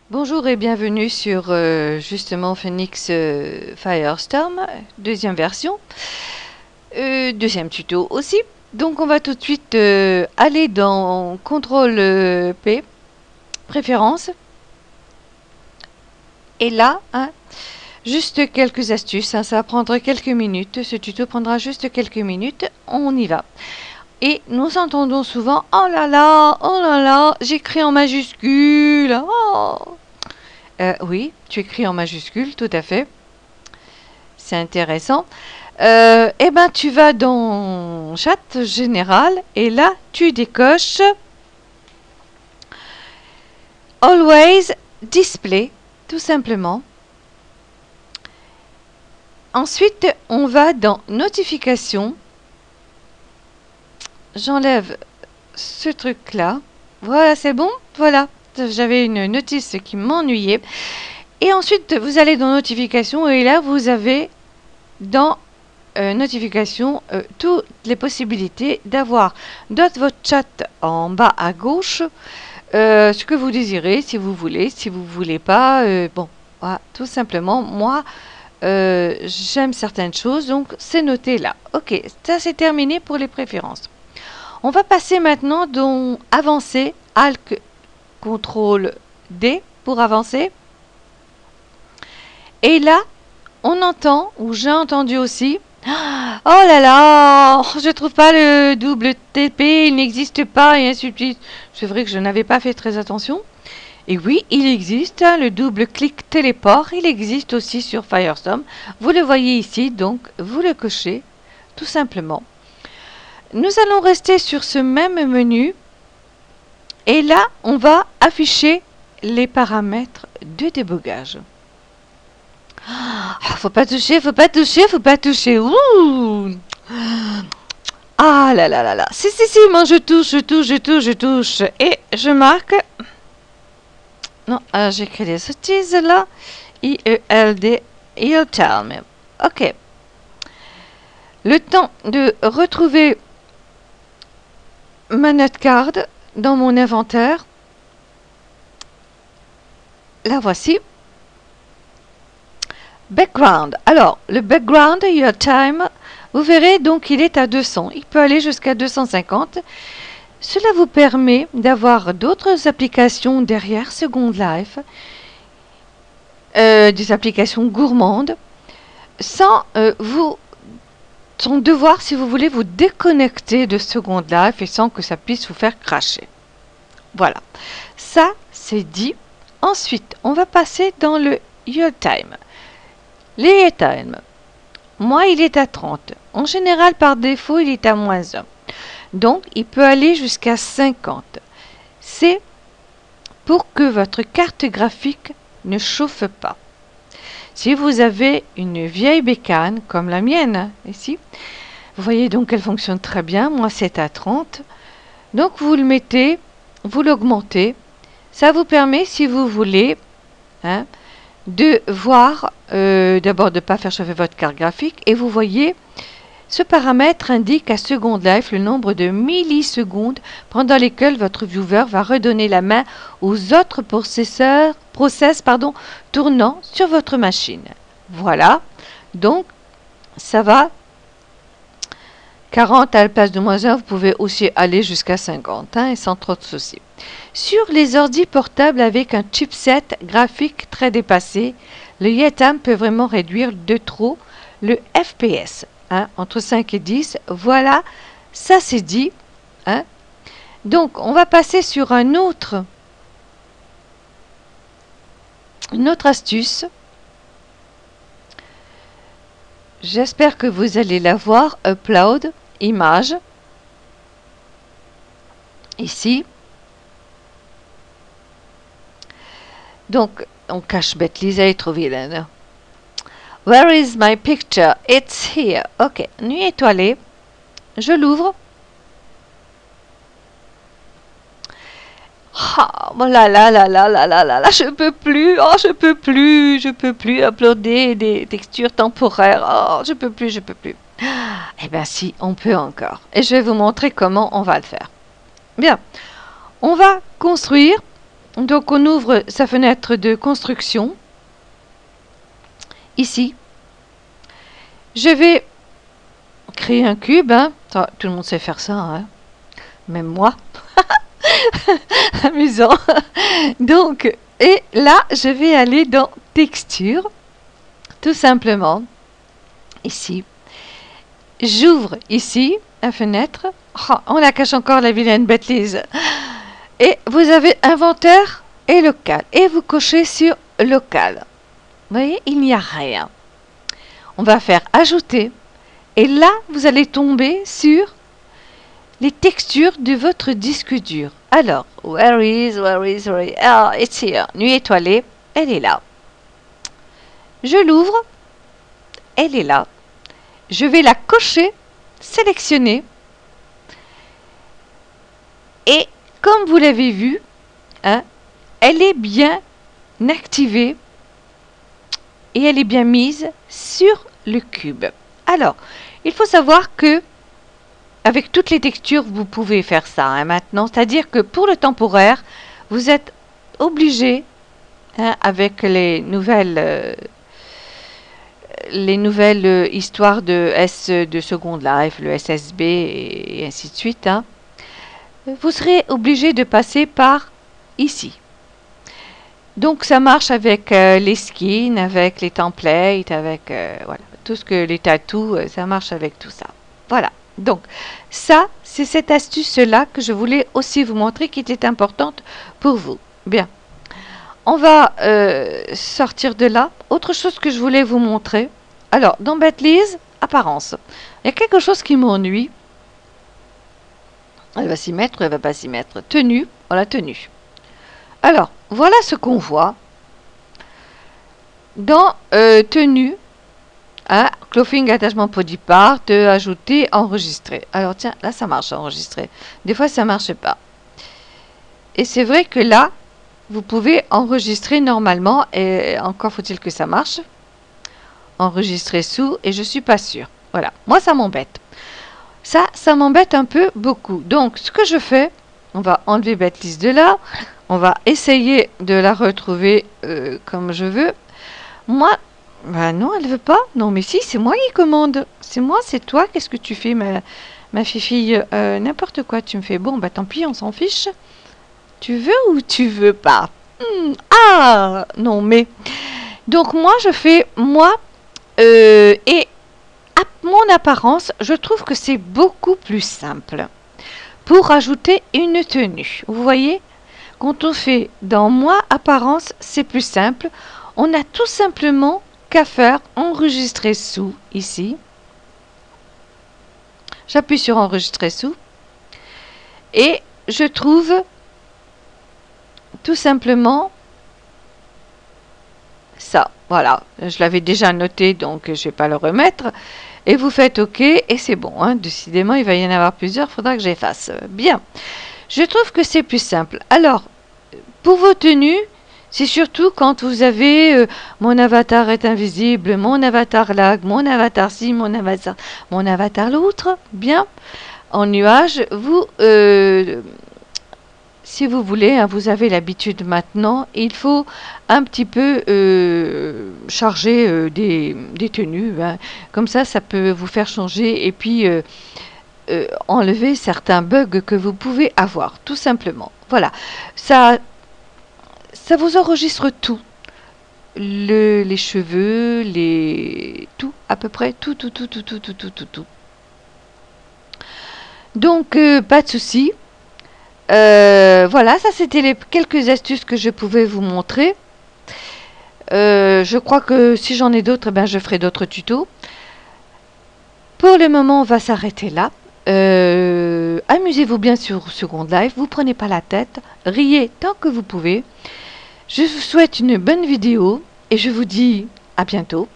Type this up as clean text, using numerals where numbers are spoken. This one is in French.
Bonjour et bienvenue sur justement Phoenix Firestorm, deuxième version, deuxième tuto aussi. Donc on va tout de suite aller dans CTRL P, préférences. Et là, juste quelques astuces, ça va prendre quelques minutes, ce tuto prendra juste quelques minutes, on y va. Et nous entendons souvent « Oh là là, j'écris en majuscule, oh !» Oui, tu écris en majuscule, tout à fait. C'est intéressant. Eh ben, tu vas dans Chat général et là, tu décoches Always Display, tout simplement. Ensuite, on va dans Notifications. J'enlève ce truc-là. Voilà, c'est bon. Voilà, j'avais une notice qui m'ennuyait. Et ensuite, vous allez dans Notifications et là, vous avez dans Notifications toutes les possibilités d'avoir dans votre chat en bas à gauche ce que vous désirez, si vous voulez pas. Bon, voilà, tout simplement, moi, j'aime certaines choses, donc c'est noté là. Ok, ça c'est terminé pour les préférences. On va passer maintenant dans Avancer, Alt, CTRL D pour avancer. Et là, on entend, ou j'ai entendu aussi, oh là là, je trouve pas le double TP, il n'existe pas, et ainsi de suite. C'est vrai que je n'avais pas fait très attention. Et oui, il existe, le double clic téléport, il existe aussi sur Firestorm. Vous le voyez ici, donc vous le cochez, tout simplement. Nous allons rester sur ce même menu. Et là, on va afficher les paramètres de débogage. Faut pas toucher, faut pas toucher, faut pas toucher. Ouh. Ah là là là là. Si, moi je touche. Et je marque. Non, j'écris des sottises là. IELD, You'll tell me. Ok. Le temps de retrouver ma note card dans mon inventaire. La voici. Background. Alors, le background, your time, vous verrez, donc il est à 200. Il peut aller jusqu'à 250. Cela vous permet d'avoir d'autres applications derrière Second Life, des applications gourmandes, sans devoir, si vous voulez, vous déconnecter de Second Life et sans que ça puisse vous faire cracher. Voilà. Ça, c'est dit. Ensuite, on va passer dans le Your Time. Les time, moi il est à 30. En général par défaut il est à moins 1. Donc il peut aller jusqu'à 50. C'est pour que votre carte graphique ne chauffe pas. Si vous avez une vieille bécane comme la mienne ici, vous voyez donc qu'elle fonctionne très bien. Moi c'est à 30. Donc vous le mettez, vous l'augmentez. Ça vous permet si vous voulez de voir, d'abord de ne pas faire chauffer votre carte graphique, et vous voyez, ce paramètre indique à Second Life le nombre de millisecondes pendant lesquelles votre viewer va redonner la main aux autres process tournant sur votre machine. Voilà, donc ça va. 40 à la place de moins 1, vous pouvez aussi aller jusqu'à 50 et sans trop de soucis. Sur les ordi portables avec un chipset graphique très dépassé, le YTAM peut vraiment réduire de trop le FPS, entre 5 et 10. Voilà, ça c'est dit. Donc, on va passer sur une autre astuce. J'espère que vous allez la voir. Upload, image. Ici. Donc, on cache bête, Lisa est trop vilaine. Where is my picture? It's here. Ok, nuit étoilée. Je l'ouvre. Ah, oh là là là là là là là là, je peux plus. Oh, je peux plus uploader des textures temporaires. Oh, je peux plus. Eh bien si, on peut encore. Et je vais vous montrer comment on va le faire. Bien, on va construire Donc on ouvre sa fenêtre de construction. Ici. Je vais créer un cube. Hein. Ça, tout le monde sait faire ça. Hein. Même moi. Amusant. Donc, et là, je vais aller dans texture. Tout simplement. Ici. J'ouvre ici la fenêtre. Oh, on la cache encore, la vilaine bêtise. Et vous avez inventaire et local. Et vous cochez sur local. Vous voyez, il n'y a rien. On va faire ajouter. Et là, vous allez tomber sur les textures de votre disque dur. Alors, where is? Ah, it's here. Nuit étoilée, elle est là. Je l'ouvre. Elle est là. Je vais la cocher, sélectionner. Et comme vous l'avez vu, hein, elle est bien activée et elle est bien mise sur le cube. Alors, il faut savoir que avec toutes les textures, vous pouvez faire ça hein, maintenant. C'est-à-dire que pour le temporaire, vous êtes obligé, hein, avec les nouvelles histoires de Second Life, le SSB et ainsi de suite, hein, vous serez obligé de passer par ici. Donc ça marche avec les skins, avec les templates, avec voilà, tout ce que les tattoos, ça marche avec tout ça. Voilà. Donc ça, c'est cette astuce-là que je voulais aussi vous montrer qui était importante pour vous. Bien. On va sortir de là. Autre chose que je voulais vous montrer. Alors, dans Betlise, apparence. Il y a quelque chose qui m'ennuie. Elle va s'y mettre ou elle va pas s'y mettre. Tenue. Voilà, tenue. Alors, voilà ce qu'on voit. Dans tenue, hein, clothing, attachement body part, ajouter, enregistrer. Alors, tiens, là, ça marche, enregistrer. Des fois, ça marche pas. Et c'est vrai que là, vous pouvez enregistrer normalement, et encore faut-il que ça marche. Enregistrer sous, et je suis pas sûre. Voilà, moi ça m'embête. Ça m'embête un peu beaucoup. Donc, ce que je fais, on va enlever Betlise de là, on va essayer de la retrouver comme je veux. Moi, bah non, elle veut pas. Non, mais si, c'est moi qui commande. C'est moi, c'est toi. Qu'est-ce que tu fais, ma fille? N'importe quoi, tu me fais. Bon, bah tant pis, on s'en fiche. Tu veux ou tu veux pas? Ah, non, mais... Donc, moi, je fais moi et à mon apparence, je trouve que c'est beaucoup plus simple pour ajouter une tenue. Vous voyez? Quand on fait dans moi apparence, c'est plus simple. On a tout simplement qu'à faire enregistrer sous ici. J'appuie sur enregistrer sous et je trouve tout simplement ça. Voilà, je l'avais déjà noté donc je ne vais pas le remettre. Et vous faites OK et c'est bon. Hein. Décidément, il va y en avoir plusieurs, il faudra que j'efface. Bien, je trouve que c'est plus simple. Alors, pour vos tenues, c'est surtout quand vous avez mon avatar est invisible, mon avatar lag, mon avatar ci, mon avatar l'autre. Bien, en nuage, vous, si vous voulez, hein, vous avez l'habitude maintenant, il faut un petit peu charger des tenues. Hein. Comme ça peut vous faire changer et puis enlever certains bugs que vous pouvez avoir, tout simplement. Voilà, ça vous enregistre tout. Les cheveux, tout, à peu près, tout. Donc, pas de souci. Voilà, ça c'était les quelques astuces que je pouvais vous montrer. Je crois que si j'en ai d'autres, ben, je ferai d'autres tutos. Pour le moment, on va s'arrêter là. Amusez-vous bien sur Second Life, vous prenez pas la tête, riez tant que vous pouvez. Je vous souhaite une bonne vidéo et je vous dis à bientôt.